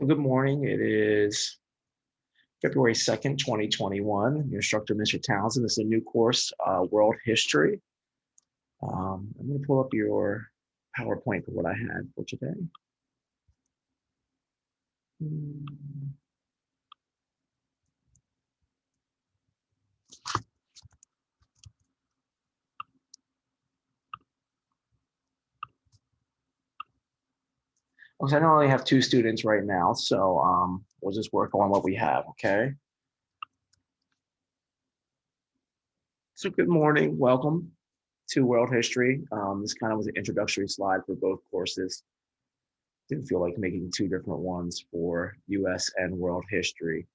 So good morning. It is February 2nd, 2021. Your instructor, Mr. Townsend. This is a new course, World History. I'm going to pull up your PowerPoint for what I had for today. Hmm. Okay, I know I only have two students right now, so we'll just work on what we have, okay? So good morning. Welcome to World History. This kind of was an introductory slide for both courses. Didn't feel like making two different ones for US and World History.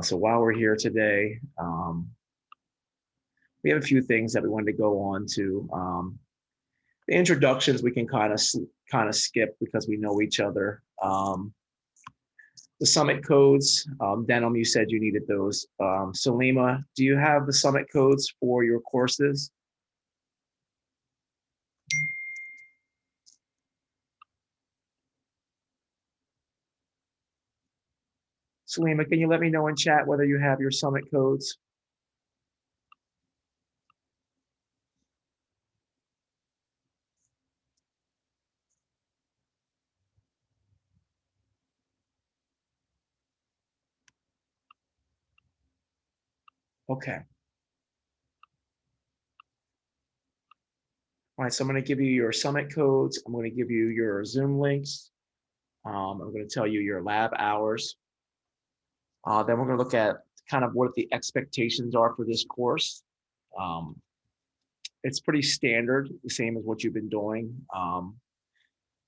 So while we're here today, we have a few things that we wanted to go on to. The introductions we can kind of skip because we know each other. The summit codes, Denim, you said you needed those. Salima, do you have the summit codes for your courses? Salima, can you let me know in chat whether you have your summit codes? Okay. All right, so I'm going to give you your summit codes. I'm going to give you your Zoom links. I'm going to tell you your lab hours. Then we're going to look at kind of what the expectations are for this course. Um, it's pretty standard, the same as what you've been doing. We'll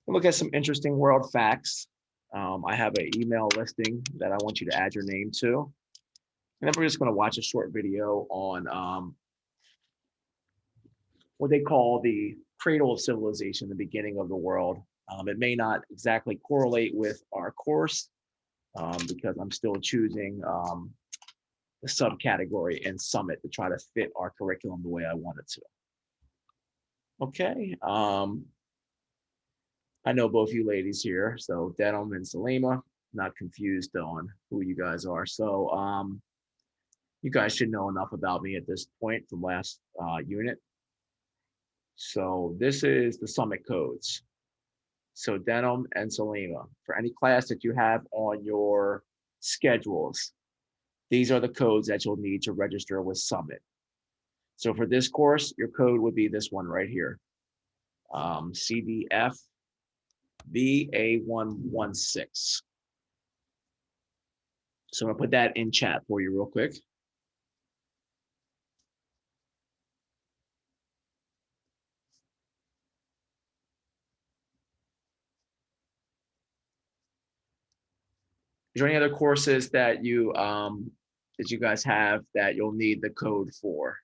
look at some interesting world facts. I have an email listing that I want you to add your name to. And then we're just going to watch a short video on what they call the cradle of civilization, the beginning of the world. It may not exactly correlate with our course because I'm still choosing the subcategory and summit to try to fit our curriculum the way I want it to. Okay. I know both you ladies here, so Denim and Salima, not confused on who you guys are. So you guys should know enough about me at this point from last unit. So this is the summit codes. So Denim and Salima, for any class that you have on your schedules, these are the codes that you'll need to register with Summit. So for this course, your code would be this one right here, CDF BA116. So I'm gonna put that in chat for you real quick. Is there any other courses that you guys have that you'll need the code for?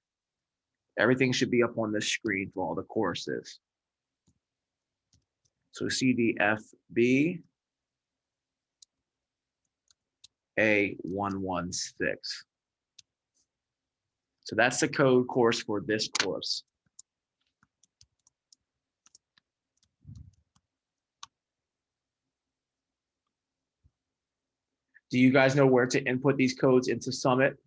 Everything should be up on the screen for all the courses. So CDFB A116. So that's the code course for this course. Do you guys know where to input these codes into Summit?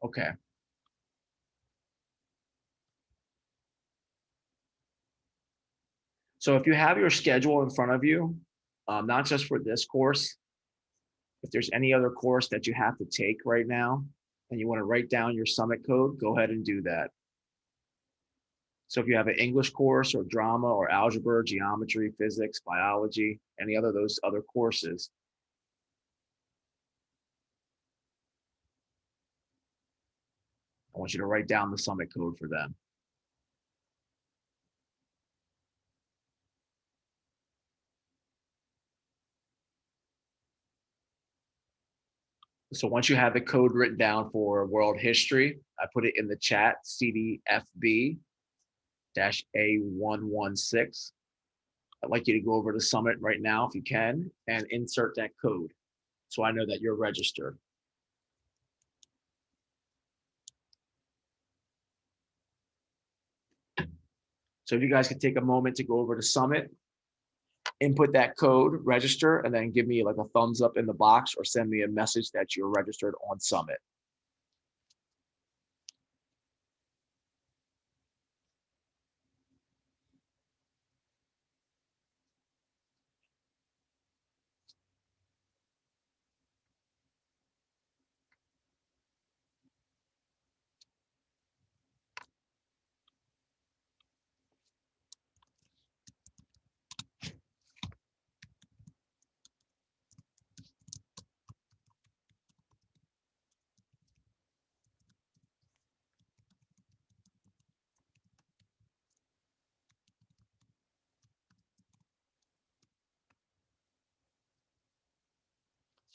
Okay. So if you have your schedule in front of you, not just for this course, if there's any other course that you have to take right now and you want to write down your Summit code, go ahead and do that. So if you have an English course or drama or algebra, geometry, physics, biology, any other of those other courses, I want you to write down the Summit code for them. So once you have the code written down for world history, I put it in the chat, CDFB-A116. I'd like you to go over to Summit right now if you can and insert that code so I know that you're registered. So if you guys could take a moment to go over to Summit, input that code, register, and then give me like a thumbs up in the box or send me a message that you're registered on Summit.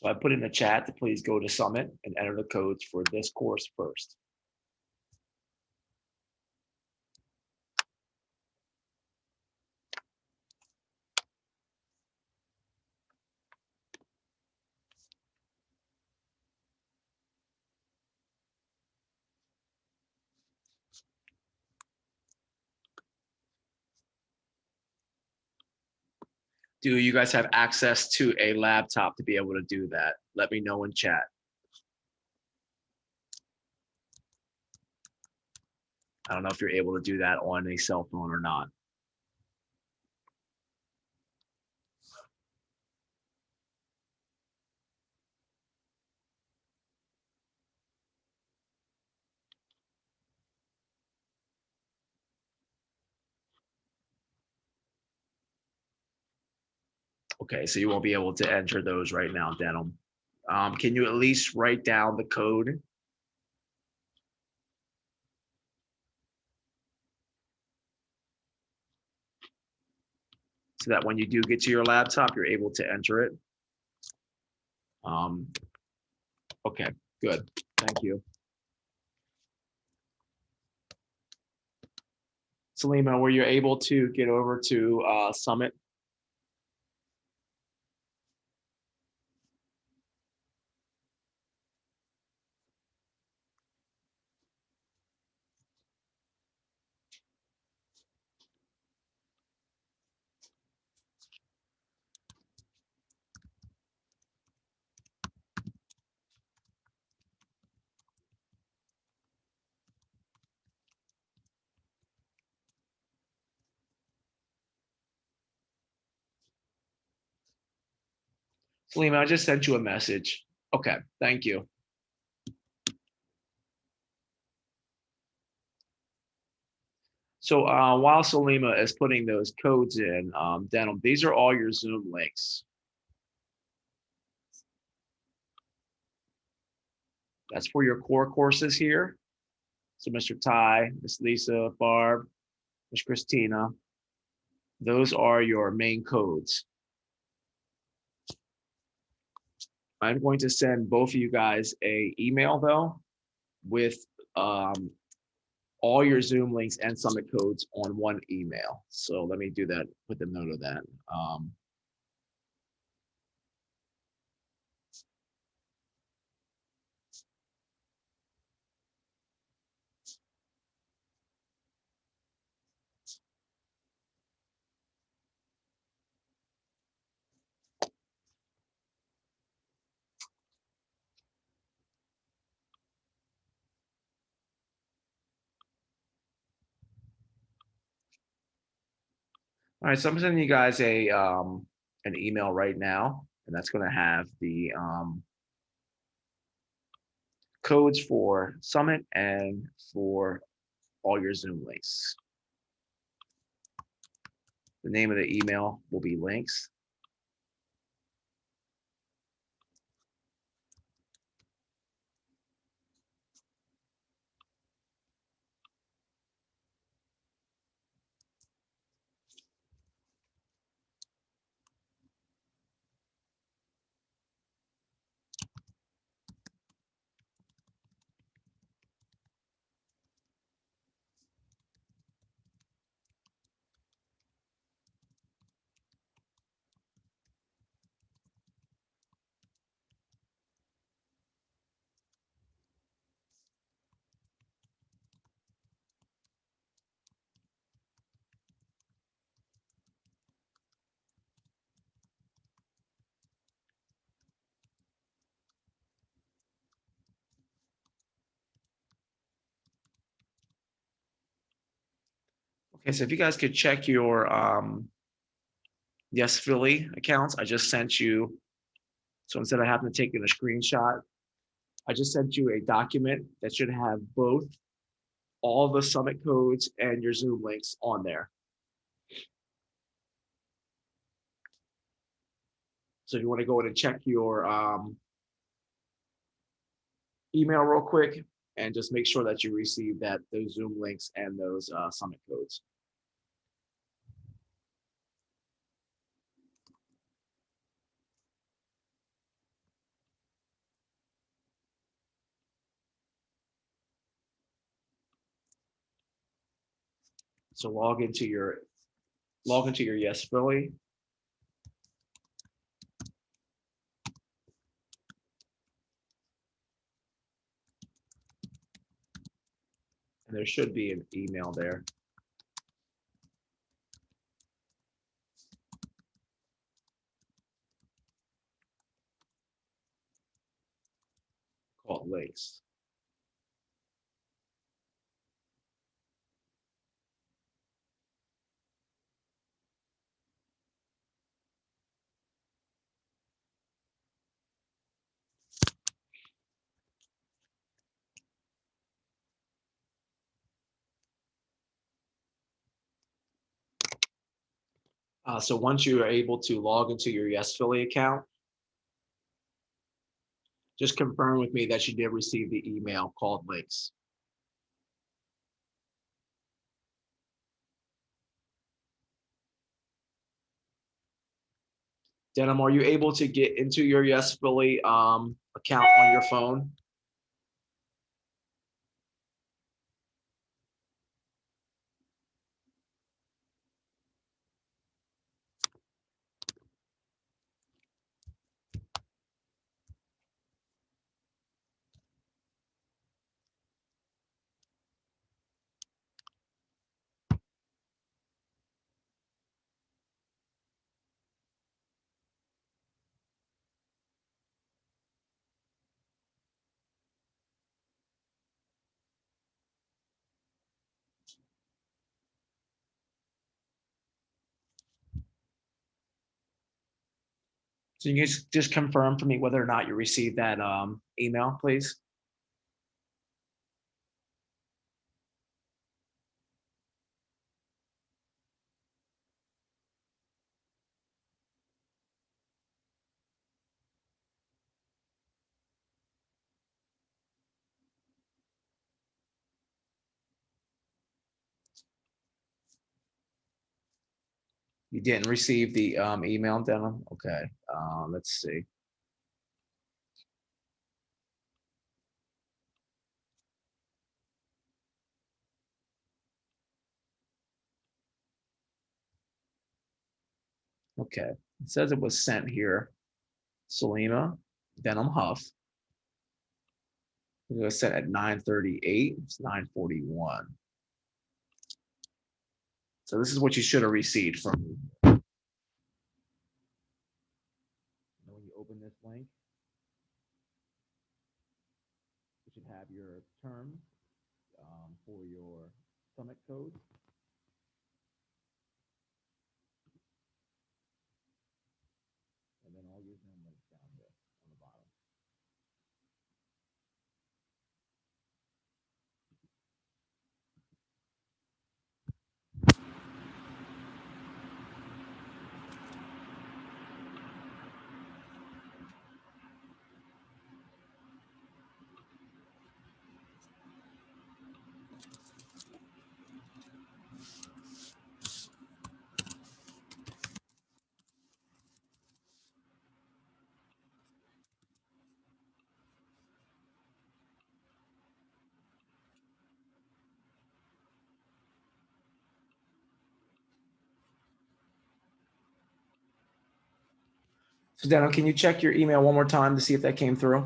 So I put in the chat to please go to Summit and enter the codes for this course first. Do you guys have access to a laptop to be able to do that? Let me know in chat. I don't know if you're able to do that on a cell phone or not. Okay, so you won't be able to enter those right now, Denim. Can you at least write down the code? So that when you do get to your laptop, you're able to enter it. Okay, good. Thank you. Salima, were you able to get over to Summit? Salima, I just sent you a message. Okay, thank you. So while Salima is putting those codes in, Denim, these are all your Zoom links. That's for your core courses here. So Mr. Ty, Miss Lisa, Barb, Miss Christina, those are your main codes. I'm going to send both of you guys a email though with all your Zoom links and Summit codes on one email. So let me do that, put the note of that. All right, so I'm sending you guys a an email right now, and that's going to have the codes for Summit and for all your Zoom links. The name of the email will be links. Okay, so if you guys could check your Yes Philly accounts, I just sent you. So instead of having to take a screenshot, I just sent you a document that should have both all the summit codes and your Zoom links on there. So if you want to go in and check your email real quick and just make sure that you receive those Zoom links and those summit codes. So log into your Yes Philly. And there should be an email there called links. So once you are able to log into your Yes Philly account, just confirm with me that you did receive the email called links. Denim, are you able to get into your Yes Philly account on your phone? So you can just confirm for me whether or not you received that email, please. You didn't receive the email, Denim? Okay, let's see. Okay, it says it was sent here. Salima, Denim Huff. It was sent at 9:38. It's 9:41. So this is what you should have received from me. When you open this link, you should have your terms for your summit code. And then all your Zoom links down here on the bottom. So Daniel, can you check your email one more time to see if that came through?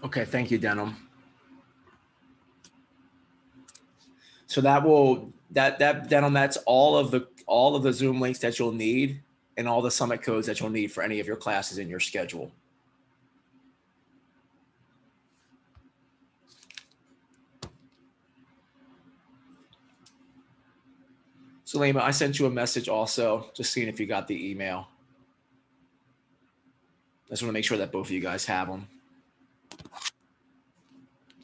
Okay, thank you, Denim. So that's all of the Zoom links that you'll need and all the summit codes that you'll need for any of your classes in your schedule. Salima, I sent you a message also, just seeing if you got the email. I just want to make sure that both of you guys have them.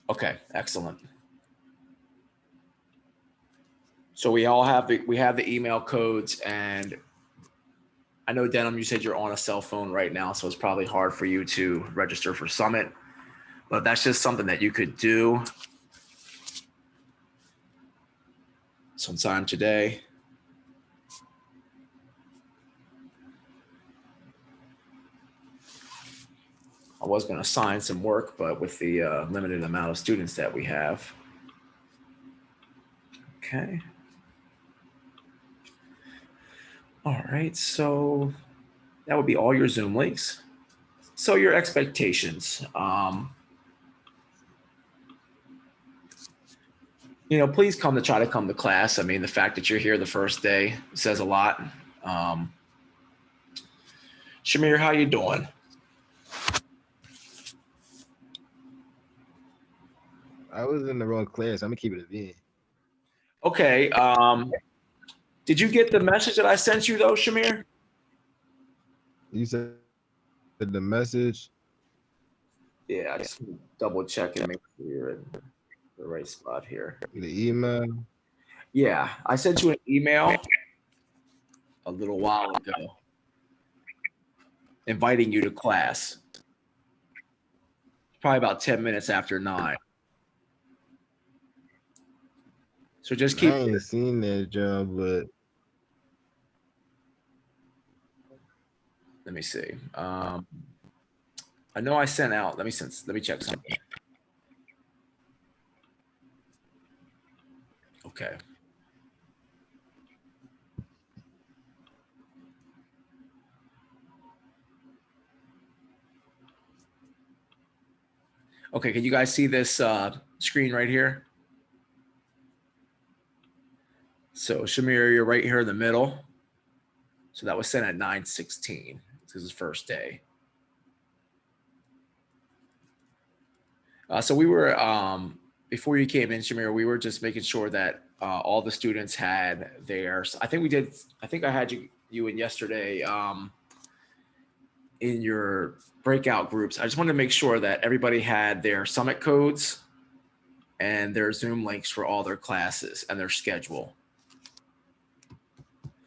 Okay, excellent. So we have the email codes, and I know Denham, you said you're on a cell phone right now, so it's probably hard for you to register for Summit, but that's just something that you could do sometime today. I was going to assign some work, but with the limited amount of students that we have. Okay. All right, so that would be all your Zoom links. So your expectations, please try to come to class. I mean, the fact that you're here the first day says a lot. Shamir, how you doing? I was in the wrong class. I'm gonna keep it a V. Okay. Did you get the message that I sent you though, Shamir? You said the message. Yeah, I just double check and make sure you're in the right spot here. The email. Yeah, I sent you an email a little while ago inviting you to class. Probably about 10 minutes after 9. So just keep. I ain't seen that job, but Let me see. I know I sent out. Let me check something. Okay. Okay, can you guys see this screen right here? So Shamir, you're right here in the middle. So that was sent at 9:16. This is first day. So we were, before you came in, Shamir, we were just making sure that all the students had theirs. I think I had you in yesterday in your breakout groups. I just wanted to make sure that everybody had their summit codes and their Zoom links for all their classes and their schedule.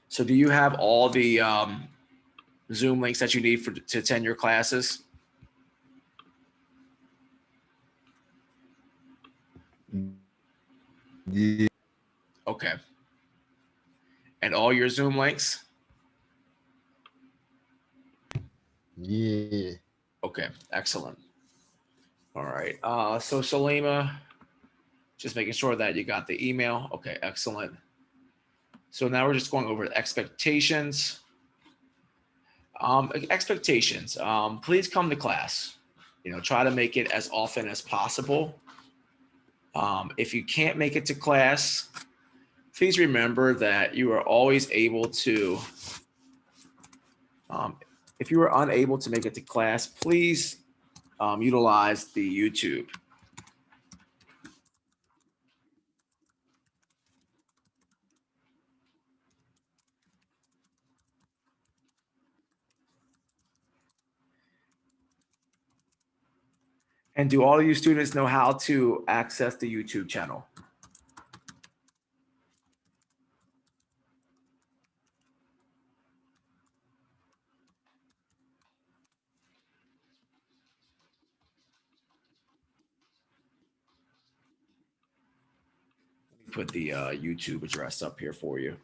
So do you have all the Zoom links that you need to attend your classes? yeah, Okay. And all your Zoom links? yeah. Okay, excellent. All right. So Salima, just making sure that you got the email. Okay, excellent. So now we're just going over the expectations. Expectations. Please come to class. Try to make it as often as possible. If you can't make it to class, please remember that you are always able to, if you are unable to make it to class, please utilize the YouTube. And do all of you students know how to access the YouTube channel? Put the YouTube address up here for you.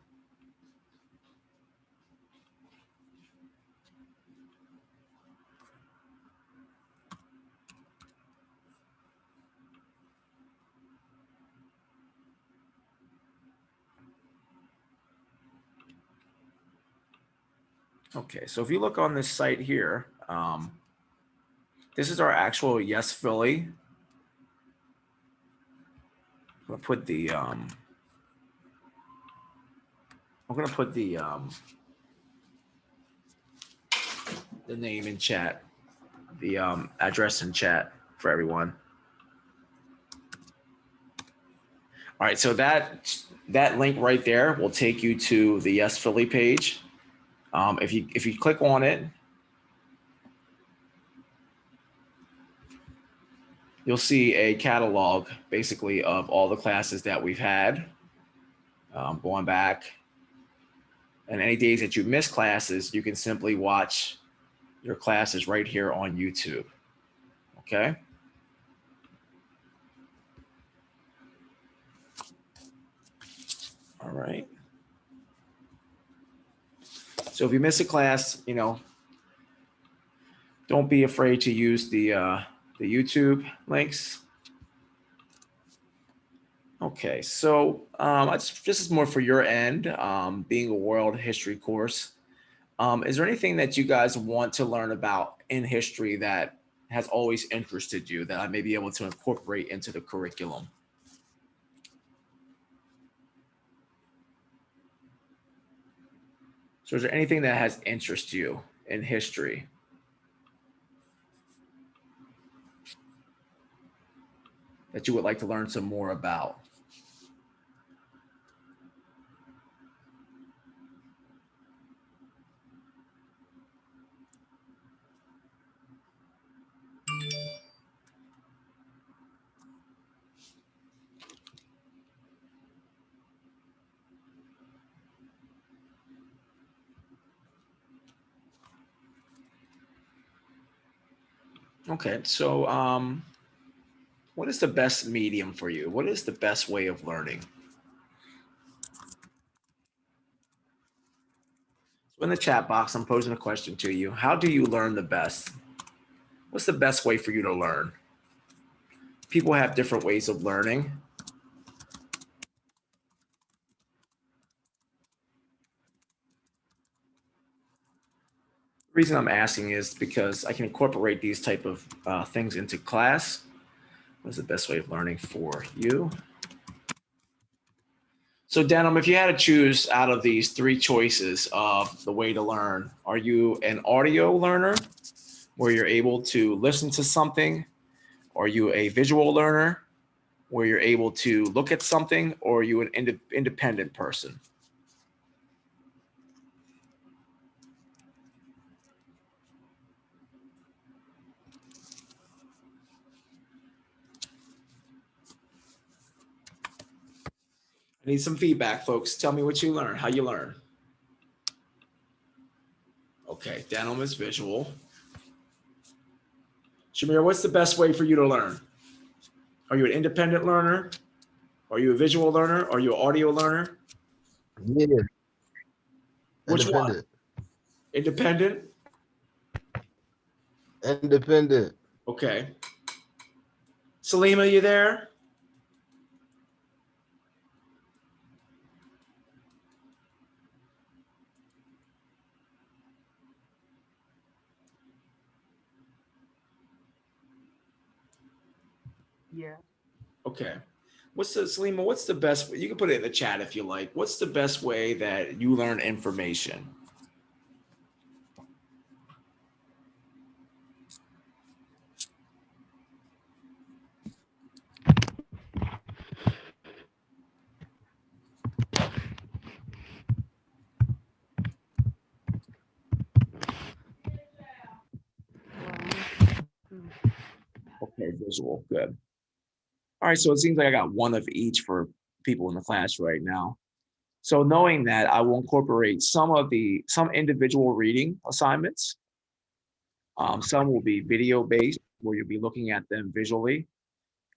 Okay, so if you look on this site here, this is our actual Yes Philly. I'm gonna put the I'm gonna put the name in chat, the address in chat for everyone. All right, so that link right there will take you to the Yes Philly page. If you click on it, you'll see a catalog basically of all the classes that we've had, going back. And any days that you miss classes, you can simply watch your classes right here on YouTube. Okay. All right. So if you miss a class, don't be afraid to use the YouTube links. Okay, so this is more for your end, being a world history course. Is there anything that you guys want to learn about in history that has always interested you that I may be able to incorporate into the curriculum? So is there anything that has interest you in history? That you would like to learn some more about? Okay, so what is the best medium for you? What is the best way of learning? So in the chat box, I'm posing a question to you. How do you learn the best? What's the best way for you to learn? People have different ways of learning. The reason I'm asking is because I can incorporate these type of things into class. What's the best way of learning for you? So Denim, if you had to choose out of these three choices of the way to learn, are you an audio learner where you're able to listen to something? Are you a visual learner where you're able to look at something? Or are you an independent person? I need some feedback, folks. Tell me what you learn, how you learn. Okay, Denim is visual. Shamir, what's the best way for you to learn? Are you an independent learner? Are you a visual learner? Are you an audio learner? Yeah. Which one? Independent. Independent? Independent. Okay. Salima, you there? Yeah. Okay. Salima, what's the best, you can put it in the chat if you like. What's the best way that you learn information? Okay, visual, good. All right, so it seems like I got one of each for people in the class right now. So knowing that, I will incorporate some individual reading assignments. Some will be video based where you'll be looking at them visually.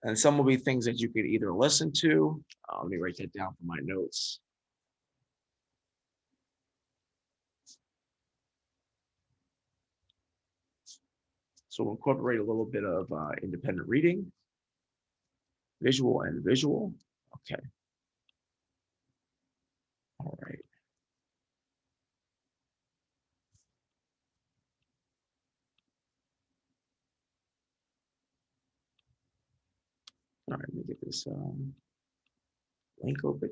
And some will be things that you could either listen to. Let me write that down for my notes. So we'll incorporate a little bit of independent reading, visual and visual. Okay. All right. All right, let me get this link open.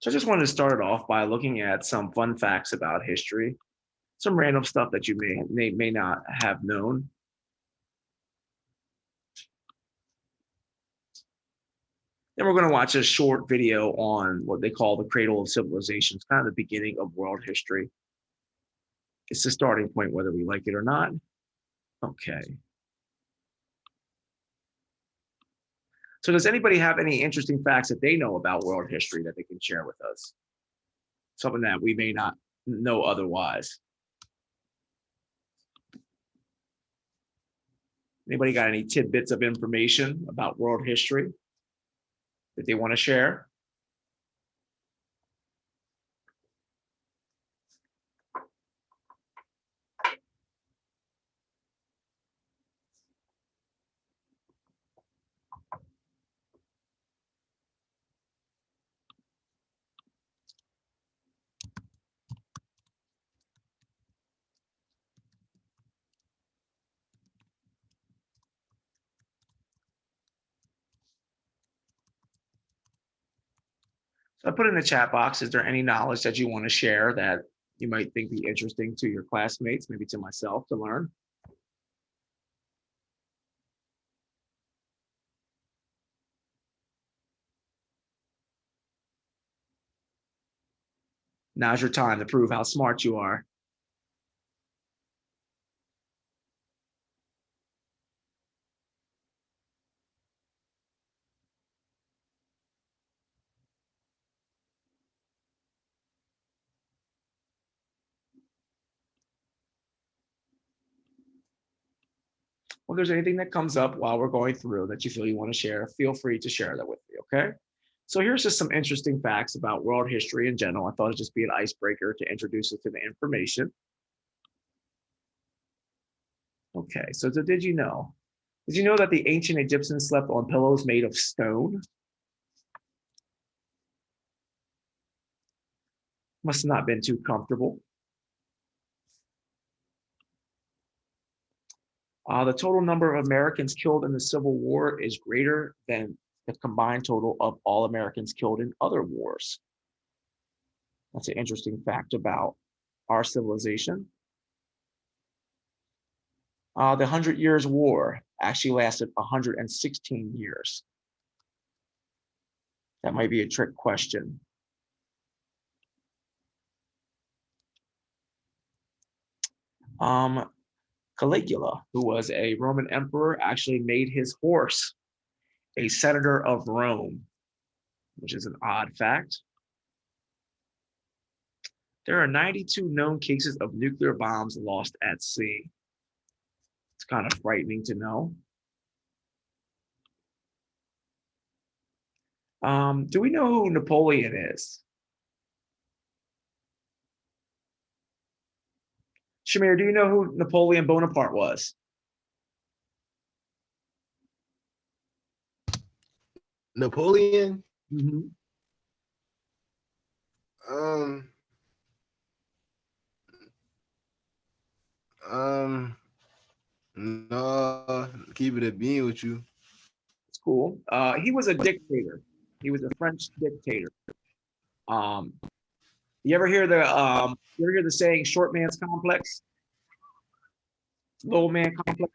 So I just wanted to start it off by looking at some fun facts about history, some random stuff that you may not have known. Then we're going to watch a short video on what they call the cradle of civilizations, kind of the beginning of world history. It's the starting point, whether we like it or not. Okay. So does anybody have any interesting facts that they know about world history that they can share with us? Something that we may not know otherwise. Anybody got any tidbits of information about world history that they want to share? So I put in the chat box, is there any knowledge that you want to share that you might think be interesting to your classmates, maybe to myself to learn? Now's your time to prove how smart you are. Well, if there's anything that comes up while we're going through that you feel you want to share, feel free to share that with me, okay? So here's just some interesting facts about world history in general. I thought it'd just be an icebreaker to introduce us to the information. Okay, so did you know? Did you know that the ancient Egyptians slept on pillows made of stone? Must have not been too comfortable. The total number of Americans killed in the Civil War is greater than the combined total of all Americans killed in other wars. That's an interesting fact about our civilization. The 100 Years' War actually lasted 116 years. That might be a trick question. Caligula, who was a Roman emperor, actually made his horse a senator of Rome, which is an odd fact. There are 92 known cases of nuclear bombs lost at sea. It's kind of frightening to know. Do we know who Napoleon is? Shamir, do you know who Napoleon Bonaparte was? Napoleon. Mm-hmm. Um. No, keep it a being with you. It's cool. He was a dictator. He was a French dictator. Um, you ever hear the saying "short man's complex"? Little man complex.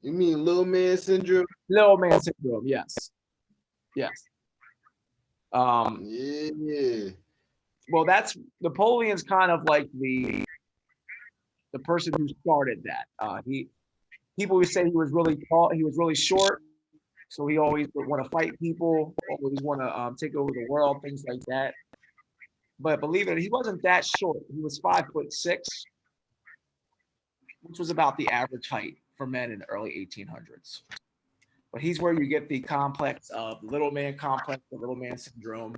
You mean little man syndrome? Little man syndrome. Yes. Yes. Yeah. Well, that's Napoleon's kind of like the person who started that. People would say he was really tall, he was really short, so he always would want to fight people, always want to take over the world, things like that. But believe it, he wasn't that short. He was 5'6", which was about the average height for men in the early 1800s. But he's where you get the complex of the little man complex, the little man syndrome.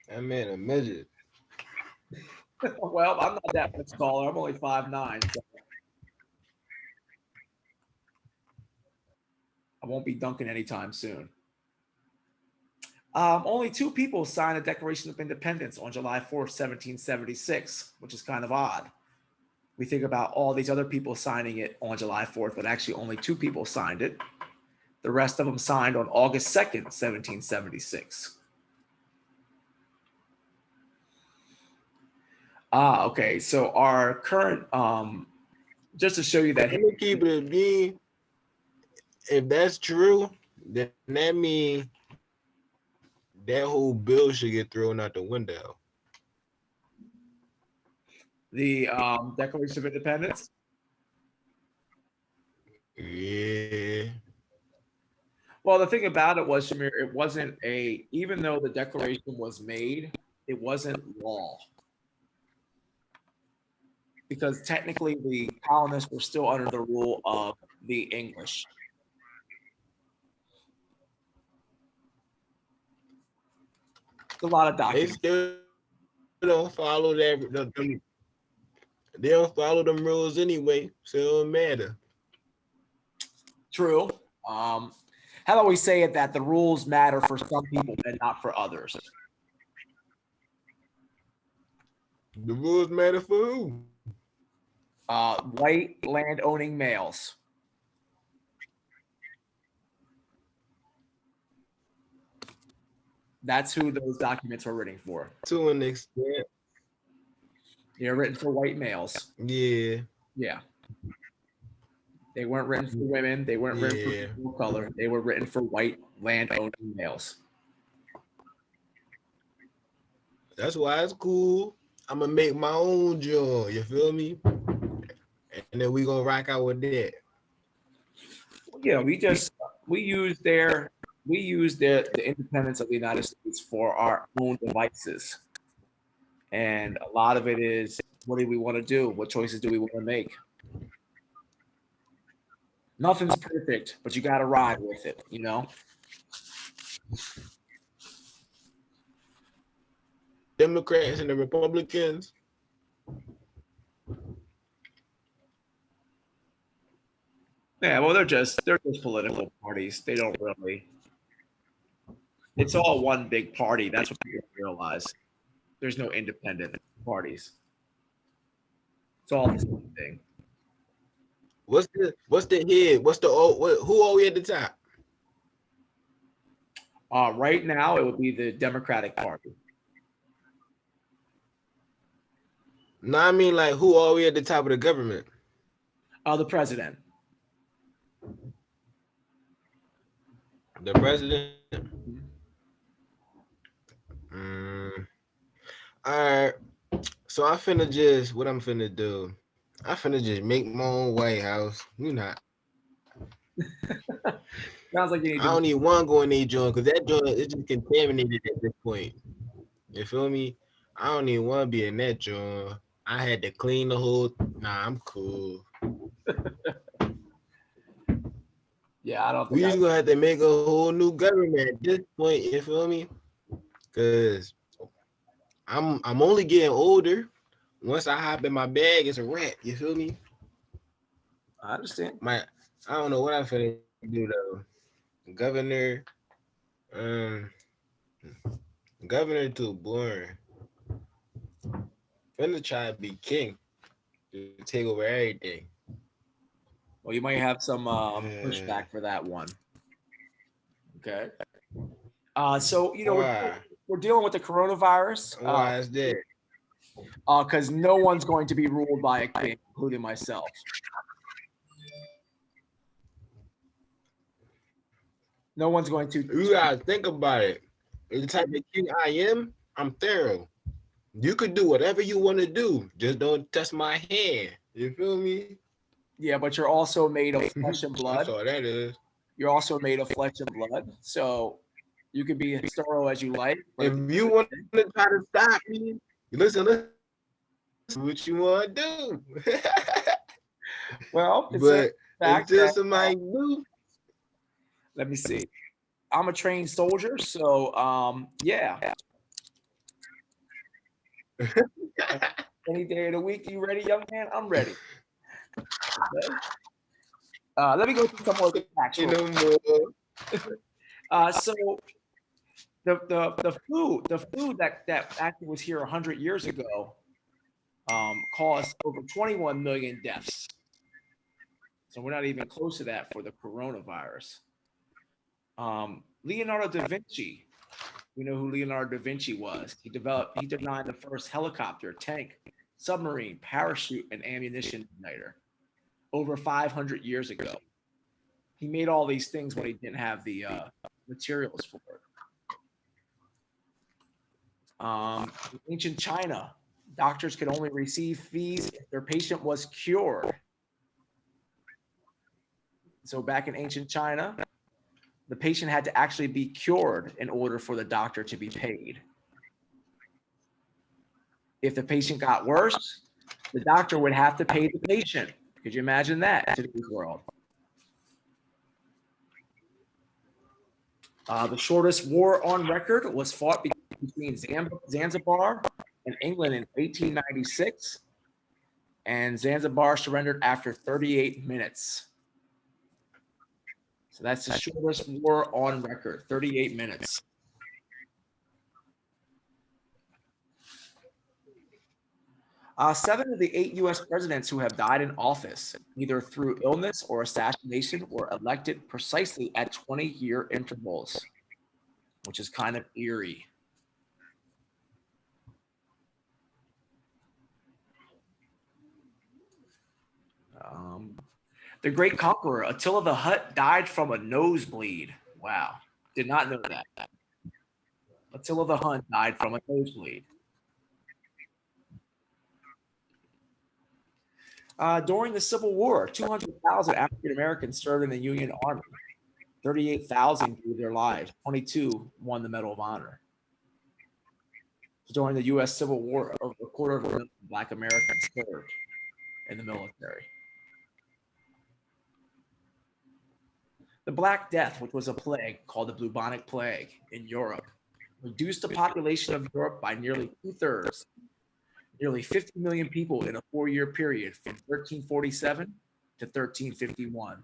That man a midget. Well, I'm not that much taller. I'm only 5'9". So I won't be dunking anytime soon. Only 2 people signed the Declaration of Independence on July 4th, 1776, which is kind of odd. We think about all these other people signing it on July 4th, but actually only 2 people signed it. The rest of them signed on August 2nd, 1776. Okay. So our current, just to show you that, Let me keep it a bean. If that's true, then that means that whole bill should get thrown out the window. the Declaration of Independence. Yeah. Well, the thing about it was, Shamir, it wasn't even though the Declaration was made, it wasn't law. Because technically the colonists were still under the rule of the English. It's a lot of They documents. still don't follow that. They don't follow them rules anyway, so it don't matter. True. How about we say it that the rules matter for some people and not for others? The rules matter for who? White land-owning males. That's who those documents were written for. To an extent. They're written for white males. Yeah. Yeah. They weren't written for women. They weren't written for people of color. They were written for white land-owning males. That's why it's cool. I'm gonna make my own joint. You feel me? And then we gonna rock out with that. Yeah, we use the independence of the United States for our own devices. And a lot of it is, what do we want to do? What choices do we want to make? Nothing's perfect, but you got to ride with it, you know? Democrats and the Republicans. Yeah, well, they're just political parties. They don't really. It's all one big party. That's what people realize. There's no independent parties. It's all the same thing. What's the head? Who are we at the top? Right now, it would be the Democratic Party. No, I mean, like, who are we at the top of the government? The president. The president. All right. So what I'm finna do, I finna just make my own White House. You know. Sounds like you need I don't even want to go in that joint because that joint is just contaminated at this point. You feel me? I don't even want to be in that joint. I had to clean the whole. Nah, I'm cool. Yeah, I don't. We just gonna have to make a whole new government at this point. You feel me? Cause I'm only getting older. Once I hop in my bag, it's a wrap. You feel me? I understand. I don't know what I'm finna do though. Governor, governor too boring. Finna try to be king to take over everything. Well, you might have some pushback for that one. Okay. So we're dealing with the coronavirus. Why is that? Because no one's going to be ruled by a king, including myself. No one's going to. You gotta think about it. The type of king I am, I'm thorough. You could do whatever you want to do. Just don't touch my hand. You feel me? Yeah, but you're also made of flesh and blood. That's all that is. You're also made of flesh and blood. So you can be as thorough as you like. If you want to try to stop me, listen, what you want to do. Well, but until somebody do. Let me see. I'm a trained soldier, so yeah. Any day of the week, you ready, young man? I'm ready. Okay. Let me go through some more facts. So the flu that actually was here 100 years ago caused over 21 million deaths. So we're not even close to that for the coronavirus. Leonardo da Vinci. We know who Leonardo da Vinci was. He designed the first helicopter, tank, submarine, parachute, and ammunition igniter over 500 years ago. He made all these things when he didn't have the materials for it. In ancient China, doctors could only receive fees if their patient was cured. So back in ancient China, the patient had to actually be cured in order for the doctor to be paid. If the patient got worse, the doctor would have to pay the patient. Could you imagine that in today's world? The shortest war on record was fought between Zanzibar and England in 1896, and Zanzibar surrendered after 38 minutes. So that's the shortest war on record, 38 minutes. Seven of the 8 U.S. presidents who have died in office, either through illness or assassination, were elected precisely at 20-year intervals, which is kind of eerie. The great conqueror Attila the Hutt died from a nosebleed. Wow, did not know that. Attila the Hun died from a nosebleed. During the Civil War, 200,000 African Americans served in the Union Army. 38,000 gave their lives. 22 won the Medal of Honor. During the U.S. Civil War, over a quarter of a million Black Americans served in the military. The Black Death, which was a plague called the bubonic plague in Europe, reduced the population of Europe by nearly 2/3. Nearly 50 million people in a 4-year period from 1347 to 1351.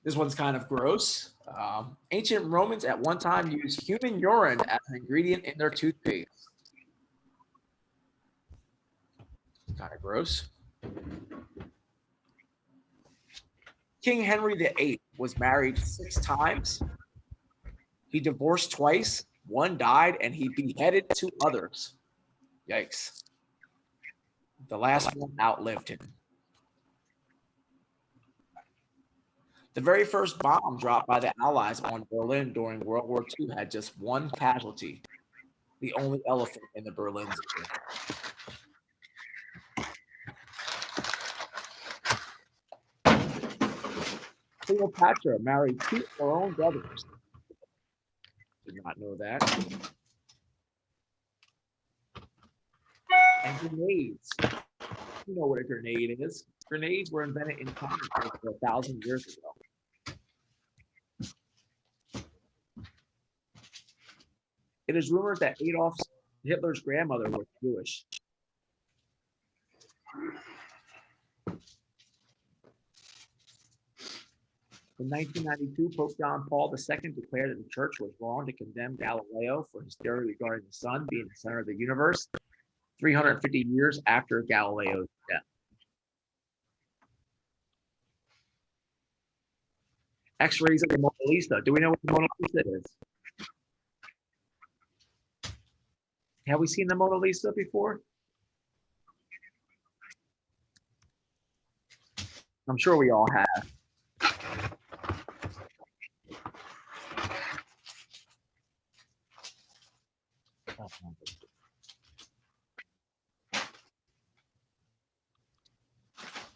This one's kind of gross. Ancient Romans at one time used human urine as an ingredient in their toothpaste. Kind of gross. King Henry VIII was married 6 times. He divorced twice, one died, and he beheaded 2 others. Yikes. The last one outlived him. The very first bomb dropped by the Allies on Berlin during World War II had just 1 casualty, the only elephant in the Berlin Zoo. Cleopatra married 2 of her own brothers. Did not know that. And grenades. You know what a grenade is. Grenades were invented in Congress over 1,000 years ago. It is rumored that Adolf Hitler's grandmother was Jewish. In 1992, Pope John Paul II declared that the church was wrong to condemn Galileo for his theory regarding the sun being the center of the universe, 350 years after Galileo's death. X-rays of the Mona Lisa. Do we know what the Mona Lisa is? Have we seen the Mona Lisa before? I'm sure we all have.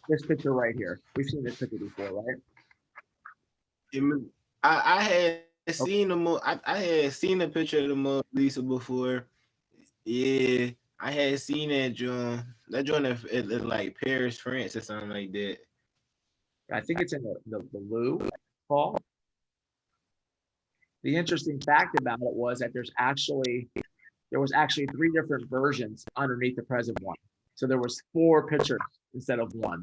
This picture right here. We've seen this picture before, right? I had seen I had seen a picture of the Mona Lisa before. Yeah, I had seen that joint. That joint at like Paris, France, or something like that. I think it's in the Louvre, Paul. The interesting fact about it was that there was actually 3 different versions underneath the present one. So there was 4 pictures instead of 1.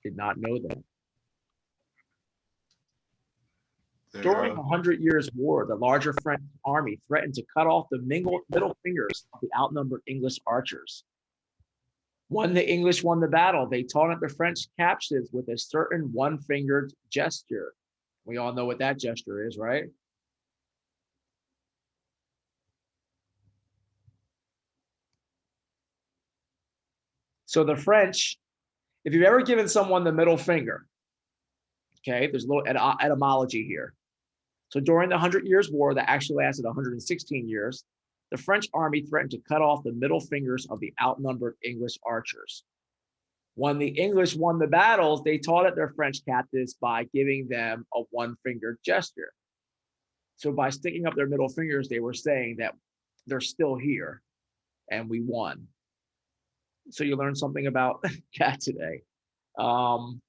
Did not know that. During the 100 Years' War, the larger French army threatened to cut off the middle fingers of the outnumbered English archers. When the English won the battle, they taunted the French captives with a certain one-fingered gesture. We all know what that gesture is, right? So the French, if you've ever given someone the middle finger, okay, there's a little etymology here. So during the 100 Years' War that actually lasted 116 years, the French army threatened to cut off the middle fingers of the outnumbered English archers. When the English won the battles, they taunted their French captives by giving them a one-fingered gesture. So by sticking up their middle fingers, they were saying that they're still here and we won. So you learned something about Cat today. Um,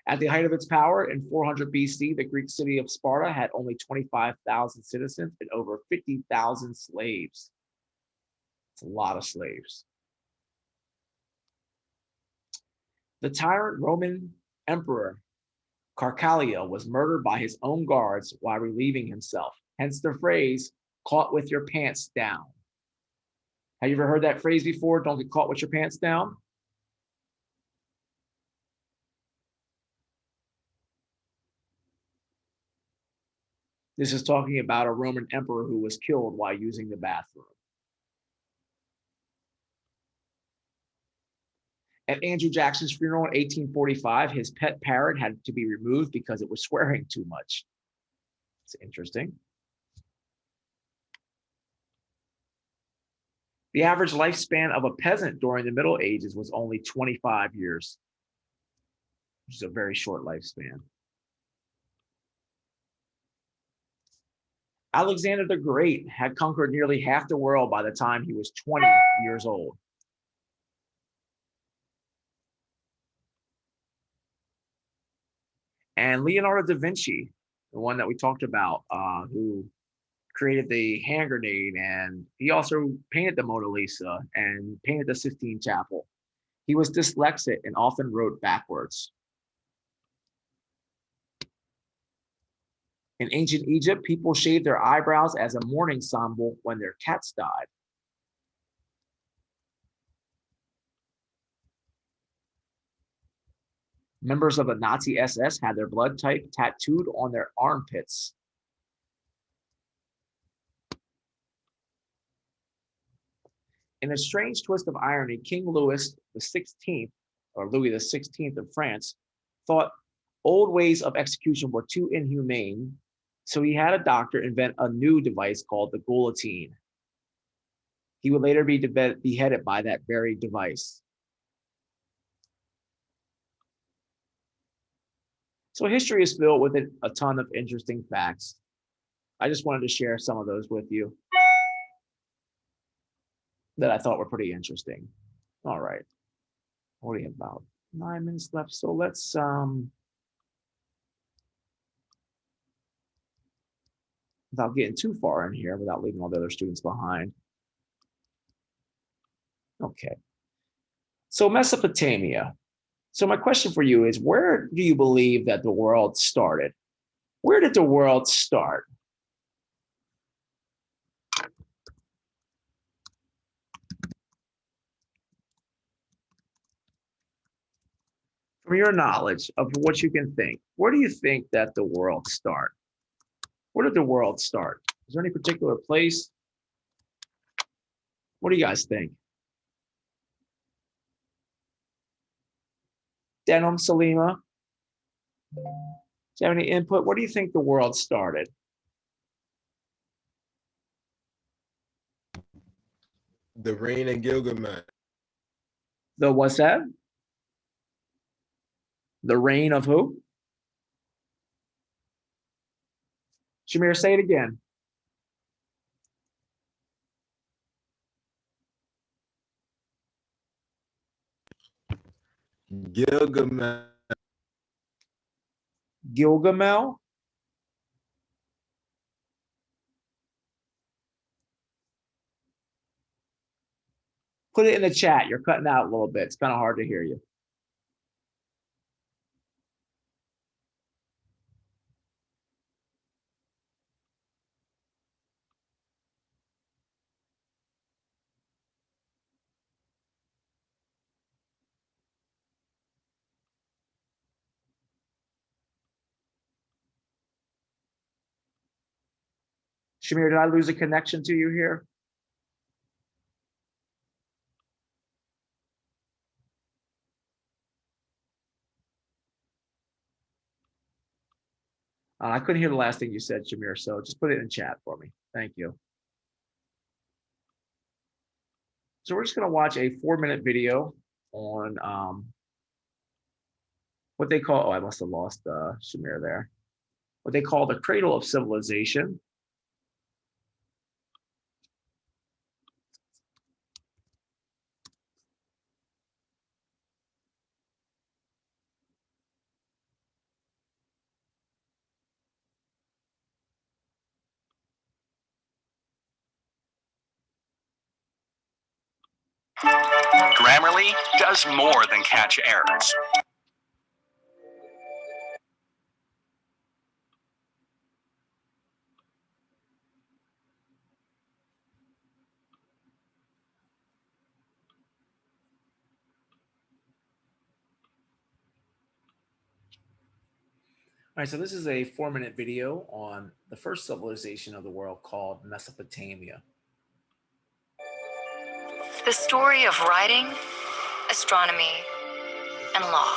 at the height of its power in 400 BC, the Greek city of Sparta had only 25,000 citizens and over 50,000 slaves. It's a lot of slaves. The tyrant Roman emperor Caracalla was murdered by his own guards while relieving himself. Hence the phrase, caught with your pants down. Have you ever heard that phrase before? Don't get caught with your pants down? This is talking about a Roman emperor who was killed while using the bathroom. At Andrew Jackson's funeral in 1845, his pet parrot had to be removed because it was swearing too much. It's interesting. The average lifespan of a peasant during the Middle Ages was only 25 years, which is a very short lifespan. Alexander the Great had conquered nearly half the world by the time he was 20 years old. And Leonardo da Vinci, the one that we talked about, who created the hand grenade, and he also painted the Mona Lisa and painted the Sistine Chapel. He was dyslexic and often wrote backwards. In ancient Egypt, people shaved their eyebrows as a mourning symbol when their cats died. Members of the Nazi SS had their blood type tattooed on their armpits. In a strange twist of irony, King Louis XVI, or Louis XVI of France, thought old ways of execution were too inhumane, so he had a doctor invent a new device called the guillotine. He would later be beheaded by that very device. So history is filled with a ton of interesting facts. I just wanted to share some of those with you that I thought were pretty interesting. All right. What do you have, about 9 minutes left? So let's without getting too far in here, without leaving all the other students behind. Okay. So Mesopotamia. So my question for you is, where do you believe that the world started? Where did the world start? From your knowledge of what you can think, where do you think that the world start? Where did the world start? Is there any particular place? What do you guys think? Denim, Salima, do you have any input? Where do you think the world started? The Reign of Gilgamesh. The what's that? The reign of who? Shamir, say it again. Gilgamesh. Gilgamel? Put it in the chat. You're cutting out a little bit. It's kind of hard to hear you. Shamir, did I lose a connection to you here? I couldn't hear the last thing you said, Shamir, so just put it in chat for me. Thank you. So we're just going to watch a 4-minute video on what they call, oh, I must have lost Shamir there, what they call the cradle of civilization. Grammarly does more than catch errors. All right, so this is a 4-minute video on the first civilization of the world called Mesopotamia. The story of writing, astronomy, and law.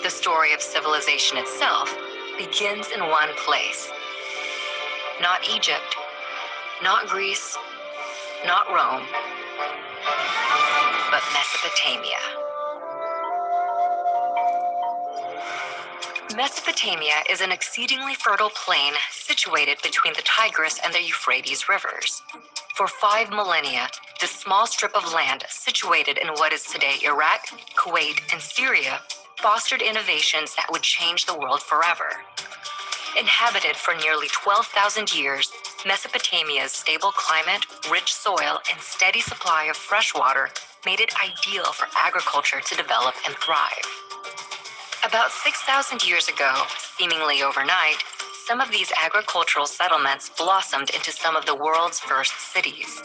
The story of civilization itself begins in one place. Not Egypt, not Greece, not Rome, but Mesopotamia. Mesopotamia is an exceedingly fertile plain situated between the Tigris and the Euphrates rivers. For 5 millennia, this small strip of land situated in what is today Iraq, Kuwait, and Syria fostered innovations that would change the world forever. Inhabited for nearly 12,000 years, Mesopotamia's stable climate, rich soil, and steady supply of fresh water made it ideal for agriculture to develop and thrive. About 6,000 years ago, seemingly overnight, some of these agricultural settlements blossomed into some of the world's first cities.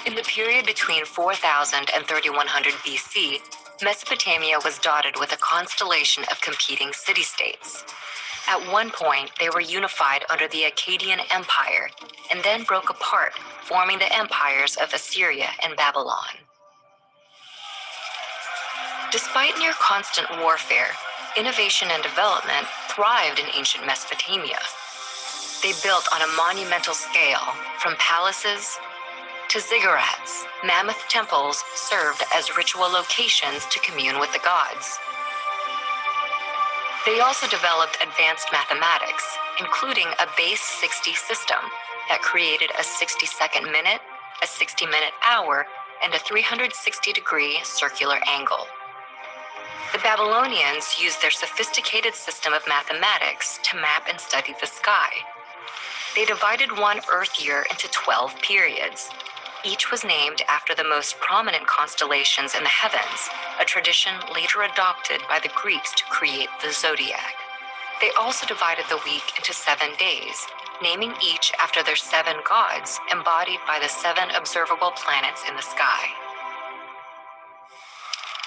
In the period between 4000 and 3100 BC, Mesopotamia was dotted with a constellation of competing city-states. At one point, they were unified under the Akkadian Empire and then broke apart, forming the empires of Assyria and Babylon. Despite near constant warfare, innovation and development thrived in ancient Mesopotamia. They built on a monumental scale, from palaces to ziggurats. Mammoth temples served as ritual locations to commune with the gods. They also developed advanced mathematics, including a base 60 system that created a 60-second minute, a 60-minute hour, and a 360-degree circular angle. The Babylonians used their sophisticated system of mathematics to map and study the sky. They divided one Earth year into 12 periods. Each was named after the most prominent constellations in the heavens, a tradition later adopted by the Greeks to create the zodiac. They also divided the week into 7 days, naming each after their 7 gods, embodied by the 7 observable planets in the sky.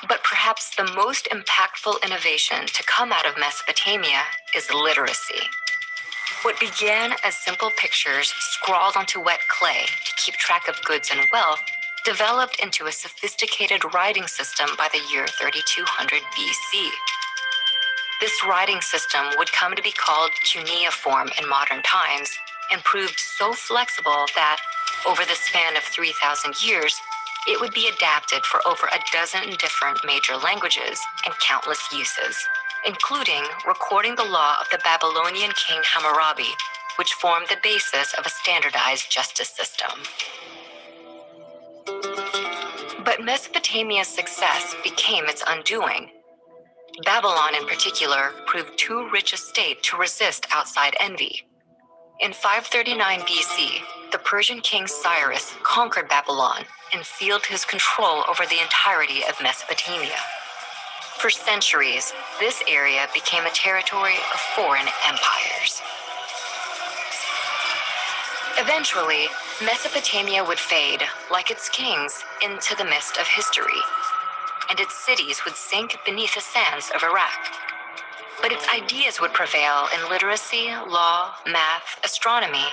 But perhaps the most impactful innovation to come out of Mesopotamia is literacy. What began as simple pictures scrawled onto wet clay to keep track of goods and wealth developed into a sophisticated writing system by the year 3200 BC. This writing system would come to be called cuneiform in modern times and proved so flexible that, over the span of 3,000 years, it would be adapted for over a dozen different major languages and countless uses, including recording the law of the Babylonian king Hammurabi, which formed the basis of a standardized justice system. But Mesopotamia's success became its undoing. Babylon in particular proved too rich a state to resist outside envy. In 539 BC, the Persian king Cyrus conquered Babylon and sealed his control over the entirety of Mesopotamia. For centuries, this area became a territory of foreign empires. Eventually, Mesopotamia would fade, like its kings, into the mist of history, and its cities would sink beneath the sands of Iraq. But its ideas would prevail in literacy, law, math, astronomy,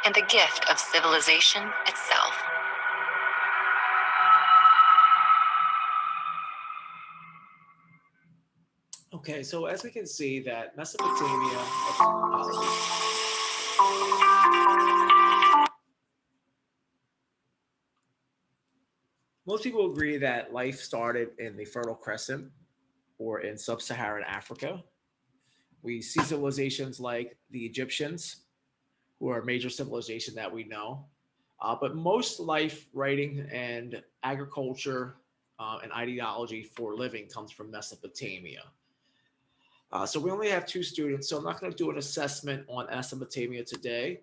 and the gift of civilization itself. Okay, so as we can see that Mesopotamia, apologies. Most people agree that life started in the Fertile Crescent or in sub-Saharan Africa. We see civilizations like the Egyptians, who are a major civilization that we know. But most life, writing, and agriculture and ideology for living comes from Mesopotamia. So we only have 2 students, so I'm not going to do an assessment on Mesopotamia today.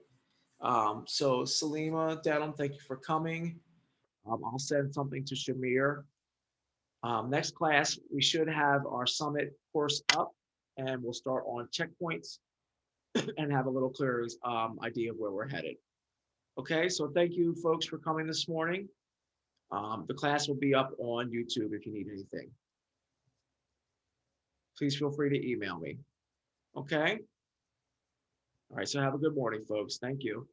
So Salima, Denham, thank you for coming. I'll send something to Shamir. Next class, we should have our summit course up, and we'll start on checkpoints and have a little clearer idea of where we're headed. Okay, so thank you folks for coming this morning. The class will be up on YouTube if you need anything. Please feel free to email me. Okay? All right, so have a good morning, folks. Thank you.